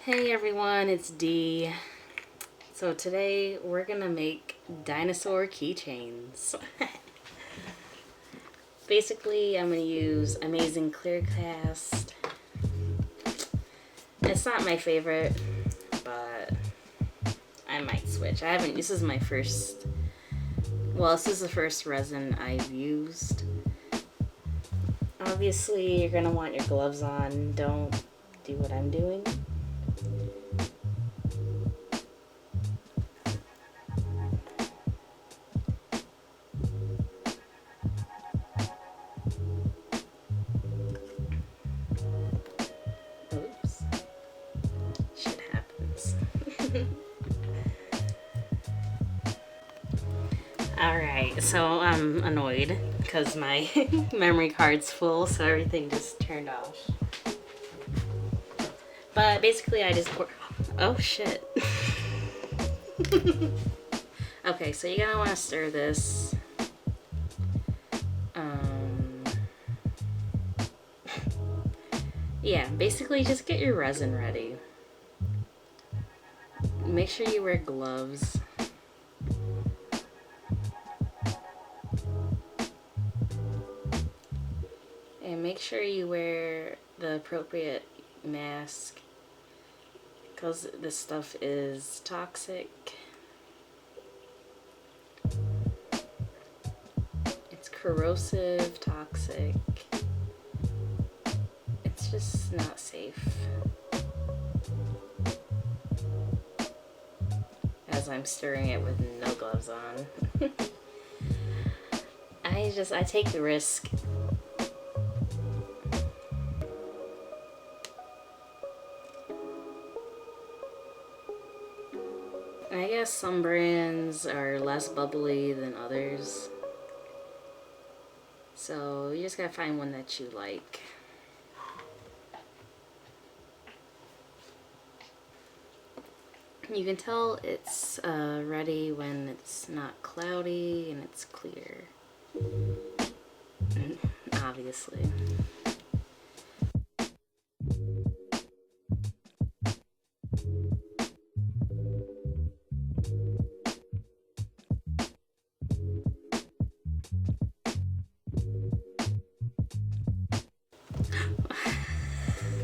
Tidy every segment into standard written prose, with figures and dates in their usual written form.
Hey everyone, it's Dee. So today we're gonna make dinosaur keychains. Basically, I'm gonna use Amazing Clear Cast. It's not my favorite, but I might switch. This is my first, this is the first resin I've used. Obviously, you're gonna want your gloves on. Don't do what I'm doing. Oops. Shit happens. Alright, so I'm annoyed because my memory card's full, so everything just turned off. But basically I just pour... Oh shit. Okay, so you're gonna want to stir this. Yeah, basically just get your resin ready. Make sure you wear gloves. And make sure you wear the appropriate mask, because this stuff is toxic. It's corrosive, toxic. It's just not safe. As I'm stirring it with no gloves on. I take the risk. I guess some brands are less bubbly than others. So you just gotta find one that you like. You can tell it's ready when it's not cloudy and it's clear. Obviously.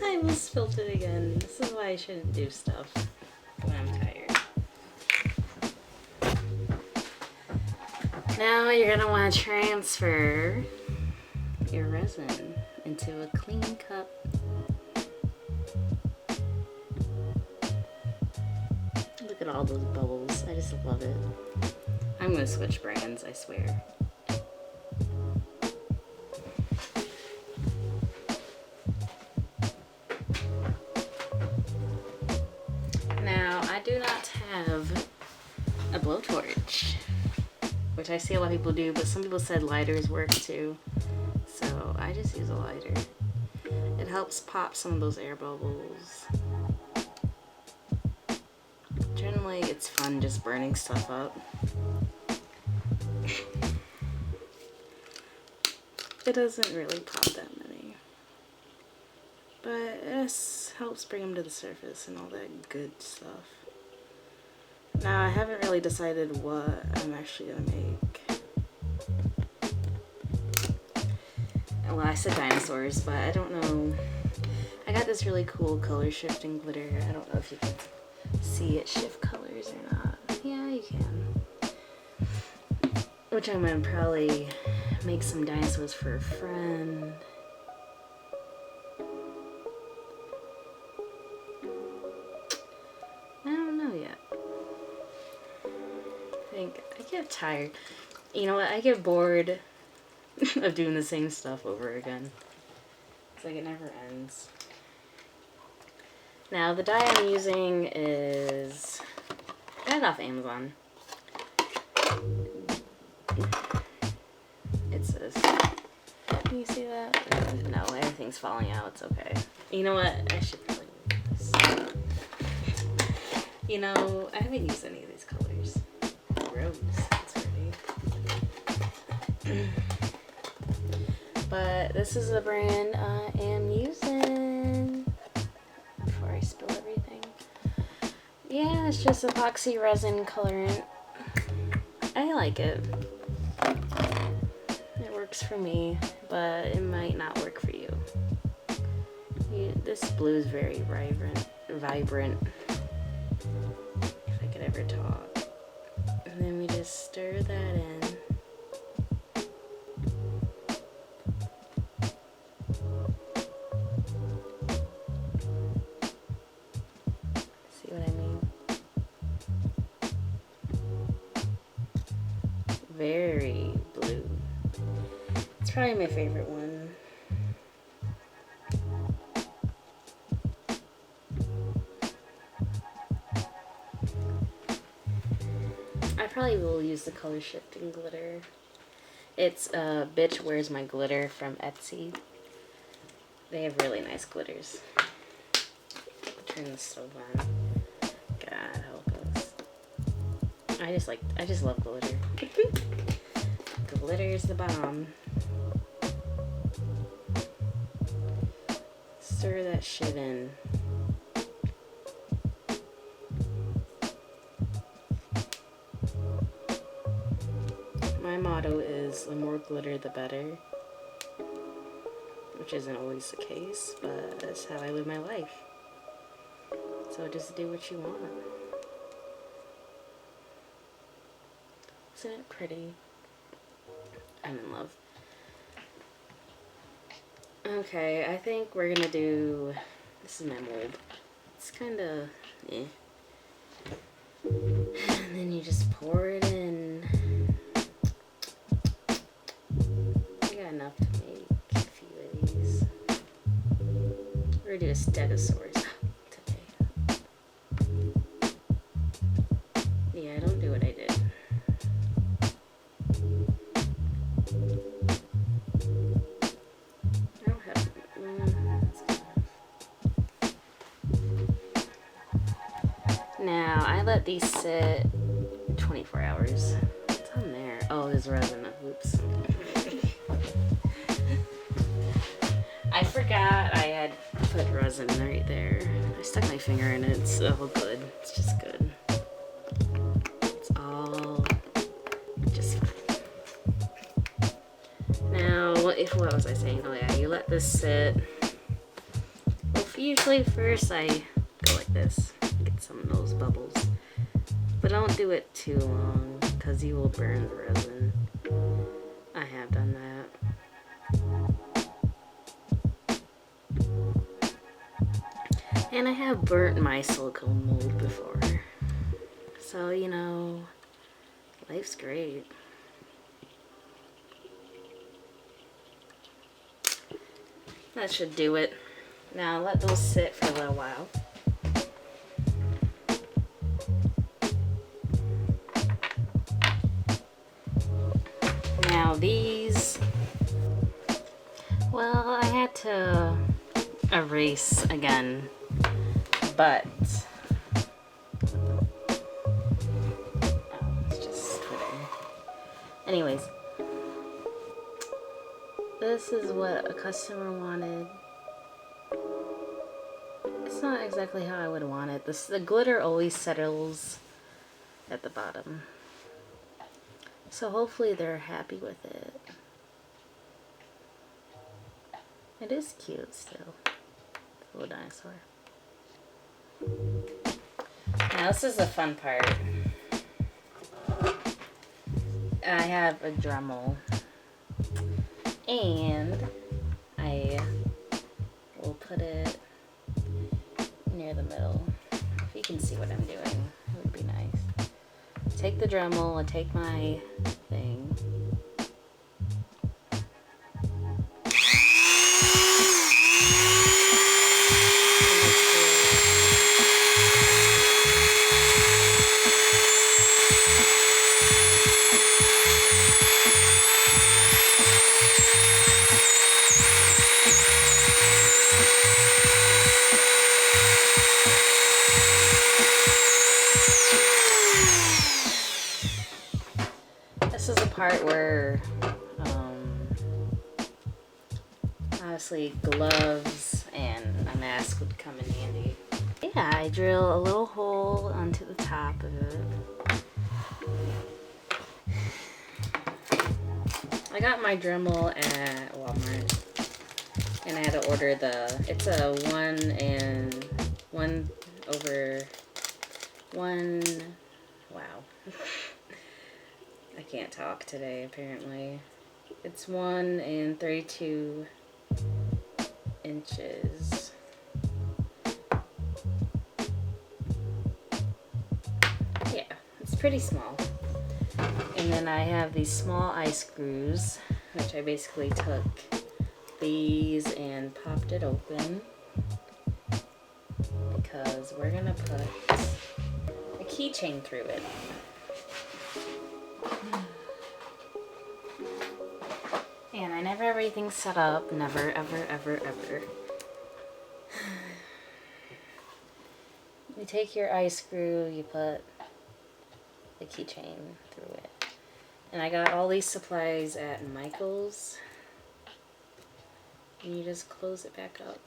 I almost spilled it again. This is why I shouldn't do stuff when I'm tired. Now you're gonna want to transfer your resin into a clean cup. Look at all those bubbles. I just love it. I'm gonna switch brands, I swear. Now, I do not have a blowtorch, which I see a lot of people do, but some people said lighters work too. So I just use a lighter. It helps pop some of those air bubbles. Generally, it's fun just burning stuff up. It doesn't really pop that many. But this helps bring them to the surface and all that good stuff. Now, I haven't really decided what I'm actually gonna make. Well, I said dinosaurs, but I don't know. I got this really cool color shifting glitter. I don't know if you can see it shift colors or not. Yeah, you can. Which I'm gonna probably make some dinosaurs for a friend. I don't know yet. I get tired. You know what? I get bored of doing the same stuff over again. It's like it never ends. Now the dye I'm using is, I got it off Amazon. It's this. Can you see that? No, everything's falling out. It's okay. You know what? I should probably do this. You know, I haven't used any of these colors. Rose. That's pretty. But this is the brand I am using before I spill everything. Yeah, it's just epoxy resin colorant. I like it. It works for me, but it might not work for you. This blue is very vibrant. If I could ever talk. And then we just stir that in. See what I mean? Very blue. It's probably my favorite one. I probably will use the color shifting glitter. It's Bitch Where's My Glitter from Etsy. They have really nice glitters. Turn the stove on. God help us. I just love glitter. Glitter is the bomb. Stir that shit in. My motto is the more glitter the better, which isn't always the case, but that's how I live my life. So just do what you want. Isn't it pretty? I'm in love. Okay, I think we're gonna do, this is my mold. It's kinda, eh. And then you just pour it in. Enough to make a few of these. We're gonna do a Dinosaurs today. Yeah, don't do what I did. I don't have. That's good enough. Now I let these sit 24 hours. What's on there? Oh, there's resin. Oops. I forgot I had put resin right there. I stuck my finger in it. It's all good. It's just good. It's all just fine. Now, what was I saying? Oh yeah, you let this sit. Well, usually first I go like this. Get some of those bubbles. But don't do it too long, because you will burn the resin. I have done that. And I have burnt my silicone mold before. So, you know, life's great. That should do it. Now let those sit for a little while. Now these, well, I had to erase again. But it's just Twitter. Anyways, this is what a customer wanted. It's not exactly how I would want it. The glitter always settles at the bottom. So hopefully they're happy with it. It is cute still. The little dinosaur. Now this is the fun part. I have a Dremel and I will put it near the middle. If you can see what I'm doing, it would be nice. Take the Dremel and take my thing. This is the part where honestly gloves and a mask would come in handy. Yeah, yeah, I drill a little hole onto the top of it. I got my Dremel at Walmart, and I had to order it's a 1/1/1. Wow. I can't talk today, apparently. It's 1 32 inches. Yeah, it's pretty small. And then I have these small ice screws, which I basically took these and popped it open because we're gonna put a keychain through it. And I never have everything set up, never, ever, ever, ever. You take your ice screw, you put the keychain through it. And I got all these supplies at Michael's. And you just close it back up.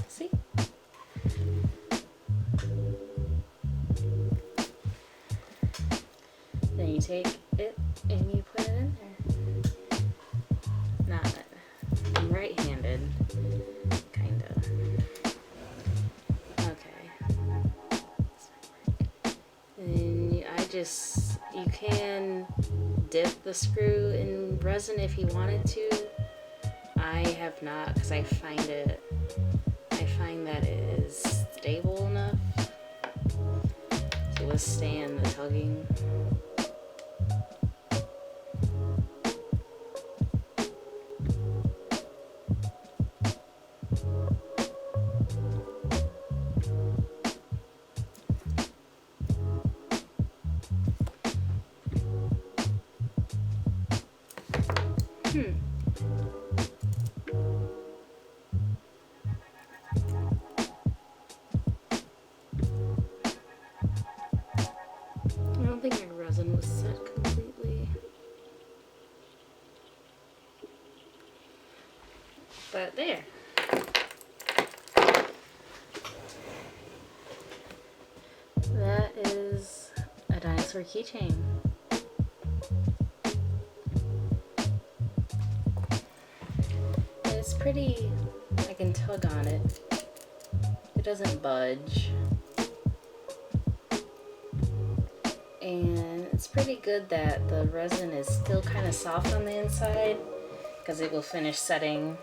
See? Then you take it and you put it in there. I'm right-handed, kind of. Okay. And you can dip the screw in resin if you wanted to. I have not, because I find that it is stable enough to withstand the tugging. I don't think my resin was set completely. But there. That is a dinosaur keychain. It's pretty, I can tug on it. It doesn't budge. And it's pretty good that the resin is still kind of soft on the inside because it will finish setting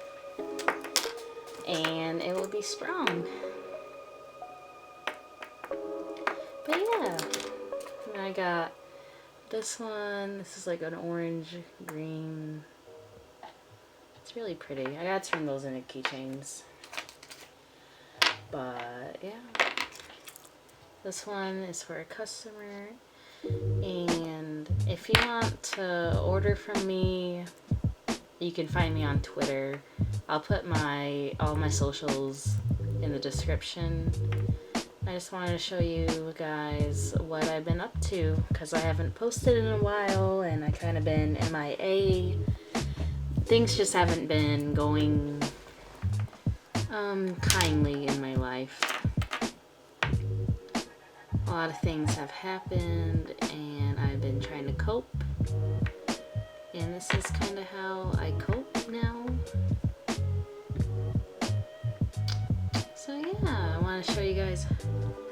and it will be strong. But yeah, and I got this one. This is like an orange green. It's really pretty. I got to turn those into keychains. But yeah, this one is for a customer. And if you want to order from me, you can find me on Twitter. I'll put all my socials in the description. I just wanted to show you guys what I've been up to because I haven't posted in a while and I kind of been MIA. Things just haven't been going kindly in my life. A lot of things have happened and I've been trying to cope, and this is kind of how I cope now. So yeah, I want to show you guys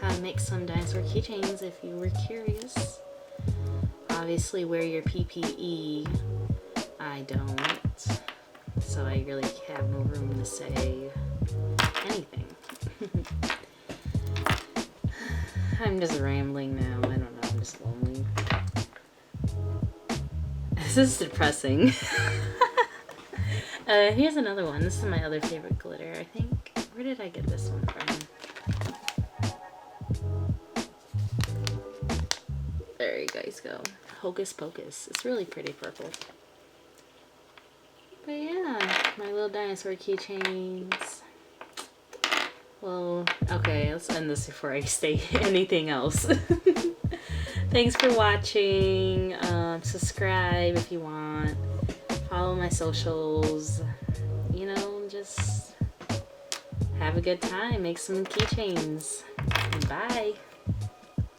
how to make some dinosaur keychains if you were curious. Obviously wear your PPE. I don't, so I really have no room to say anything. I'm just rambling now. I don't know. I'm just lonely. This is depressing. Here's another one. This is my other favorite glitter, I think. Where did I get this one from? There you guys go. Hocus Pocus. It's really pretty purple. But yeah, my little dinosaur keychains. Well, okay, let's end this before I say anything else. Thanks for watching. Subscribe if you want. Follow my socials. You know, just have a good time. Make some keychains. Bye.